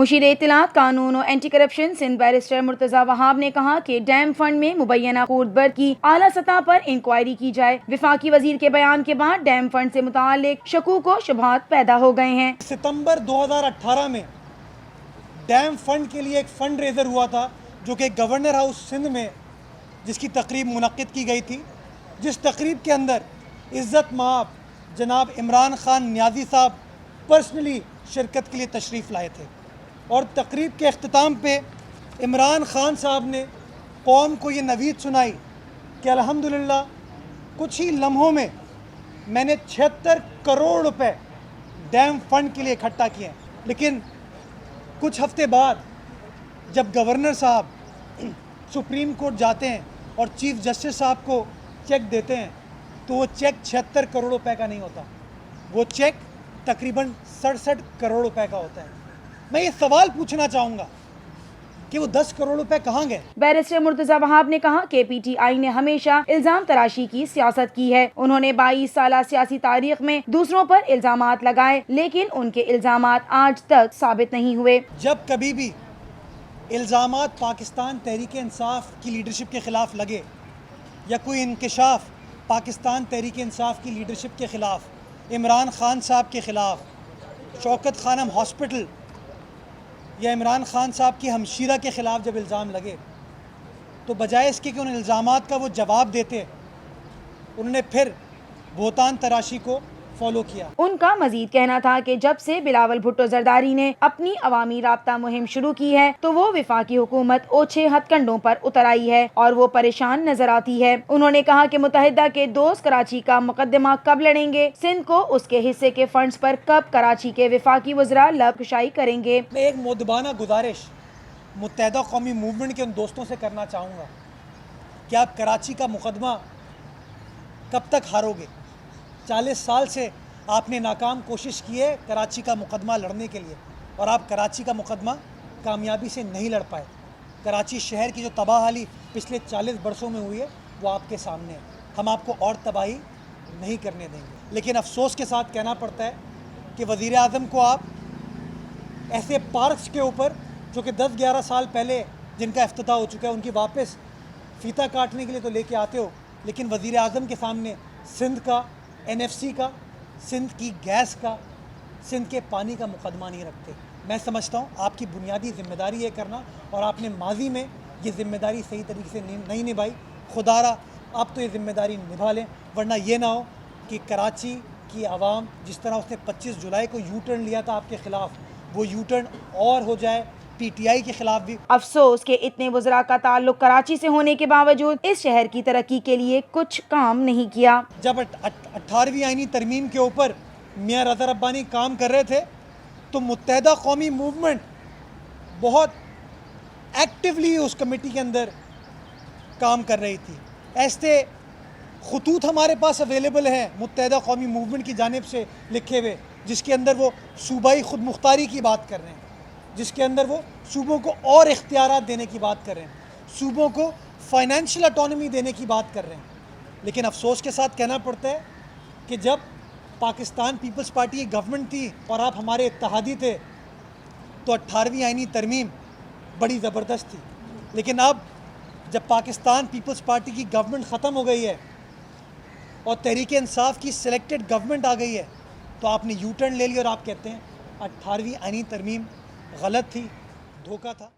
मुशीर इत्तलात कानून और anti corruption Sindh barrister Murtaza Wahab ने कहा कि डैम फंड में मुबैना कोटबर की आला सतह पर इंक्वायरी की जाए। विफाकी वजीर के बयान के बाद डैम फंड से मुतालिक शकूक व शुबहात पैदा हो गए हैं। सितंबर 2018 में डैम फंड के लिए एक फंड रेजर हुआ था, जो कि गवर्नर हाउस सिंध में जिसकी तकरीब मुनक्किद की गई थी, जिस तकरीब के अंदर इज़्ज़त माब जनाब इमरान खान न्याजी साहब पर्सनली शिरकत के लिए तशरीफ़ लाए थे। और तकरीब के अख्ताम पे इमरान खान साहब ने कौम को ये नवीद सुनाई कि अल्हम्दुलिल्लाह कुछ ही लम्हों में मैंने 76 करोड़ रुपए डैम फंड के लिए इकट्ठा किए हैं। लेकिन कुछ हफ्ते बाद जब गवर्नर साहब सुप्रीम कोर्ट जाते हैं और चीफ जस्टिस साहब को चेक देते हैं, तो वो चेक 76 करोड़ रुपए का नहीं होता, वो चेक तकरीबन 67 करोड़ रुपए का होता है। मैं ये सवाल पूछना चाहूँगा कि वो 10 करोड़ रुपए कहाँ गए? बैरिस्टर मुर्तजा वहाब ने कहा कि PTI ने हमेशा इल्जाम तराशी की सियासत की है। उन्होंने 22 साल सियासी तारीख में दूसरों पर इल्जामात लगाए, लेकिन उनके इल्जामात आज तक साबित नहीं हुए। जब कभी भी इल्जामात पाकिस्तान तहरीक इंसाफ की लीडरशिप के ख़िलाफ़ लगे या कोई इंकशाफ पाकिस्तान तहरीक इंसाफ की लीडरशिप के ख़िलाफ़, इमरान खान साहब के ख़िलाफ़, शौकत खानम हॉस्पिटल या इमरान खान साहब की हमशीरा के ख़िलाफ़ जब इल्ज़ाम लगे, तो बजाय इसके कि उन इल्ज़ामात का वो जवाब देते, उन्होंने फिर बोहतान तराशी को फॉलो किया। उनका मजीद कहना था कि जब से बिलावल भुट्टो जरदारी ने अपनी अवामी राब्ता मुहिम शुरू की है, तो वो विफाकी हुकूमत ओछे हथकंडों पर उतर आई है और वो परेशान नजर आती है। उन्होंने कहा कि मुत्तहिदा के दोस्त कराची का मुकदमा कब लड़ेंगे, सिंध को उसके हिस्से के फंड्स पर कब कराची के विफाकी वज़रा लब कुशाई करेंगे। मैं एक मुद्दबाना गुजारिश मुत्तहिदा कौमी मूवमेंट के उन दोस्तों से करना चाहूँगा कि आप कराची का मुकदमा कब तक हारोगे? 40 साल से आपने नाकाम कोशिश की है कराची का मुकदमा लड़ने के लिए, और आप कराची का मुकदमा कामयाबी से नहीं लड़ पाए। कराची शहर की जो तबाहाली पिछले 40 बरसों में हुई है, वो आपके सामने है। हम आपको और तबाही नहीं करने देंगे। लेकिन अफसोस के साथ कहना पड़ता है कि वज़ीर आज़म को आप ऐसे पार्क्स के ऊपर जो कि 10-11 साल पहले जिनका इफ्तिताह हो चुका है, उनकी वापस फीता काटने के लिए तो लेके आते हो, लेकिन वज़ीर आज़म के सामने सिंध का, NFC का, सिंध की गैस का, सिंध के पानी का मुकदमा नहीं रखते। मैं समझता हूँ आपकी बुनियादी ज़िम्मेदारी ये करना, और आपने माजी में ये ज़िम्मेदारी सही तरीके से नहीं निभाई। खुदारा अब तो ये ज़िम्मेदारी निभा लें, वरना ये ना हो कि कराची की आवाम जिस तरह उसने 25 जुलाई को यू टर्न लिया था आपके ख़िलाफ़, वो यू टर्न और हो जाए PTI के खिलाफ भी। अफसोस के इतने वज़रा का ताल्लुक कराची से होने के बावजूद इस शहर की तरक्की के लिए कुछ काम नहीं किया। जब 18वीं आईनी तरमीम के ऊपर मियाँ रज़ा रब्बानी काम कर रहे थे, तो मुत्तहिदा कौमी मूवमेंट बहुत एक्टिवली उस कमेटी के अंदर काम कर रही थी। ऐसे खतूत हमारे पास अवेलेबल हैं मुत्तहिदा कौमी मूवमेंट की जानिब से लिखे हुए, जिसके अंदर वो सूबाई खुद मुख्तारी की बात कर रहे हैं, जिसके अंदर वो सूबों को और इख्तियारात देने की बात कर रहे हैं, सूबों को फाइनेंशियल ऑटोनॉमी देने की बात कर रहे हैं। लेकिन अफसोस के साथ कहना पड़ता है कि जब पाकिस्तान पीपल्स पार्टी की गवर्नमेंट थी और आप हमारे इत्तेहादी थे, तो 18वीं आईनी तरमीम बड़ी ज़बरदस्त थी। लेकिन अब जब पाकिस्तान पीपल्स पार्टी की गवर्नमेंट ख़त्म हो गई है और तहरीक इंसाफ की सिलेक्टेड गवर्नमेंट आ गई है, तो आपने यू टर्न ले लिया और आप कहते हैं 18वीं आईनी तरमीम गलत थी, धोखा था।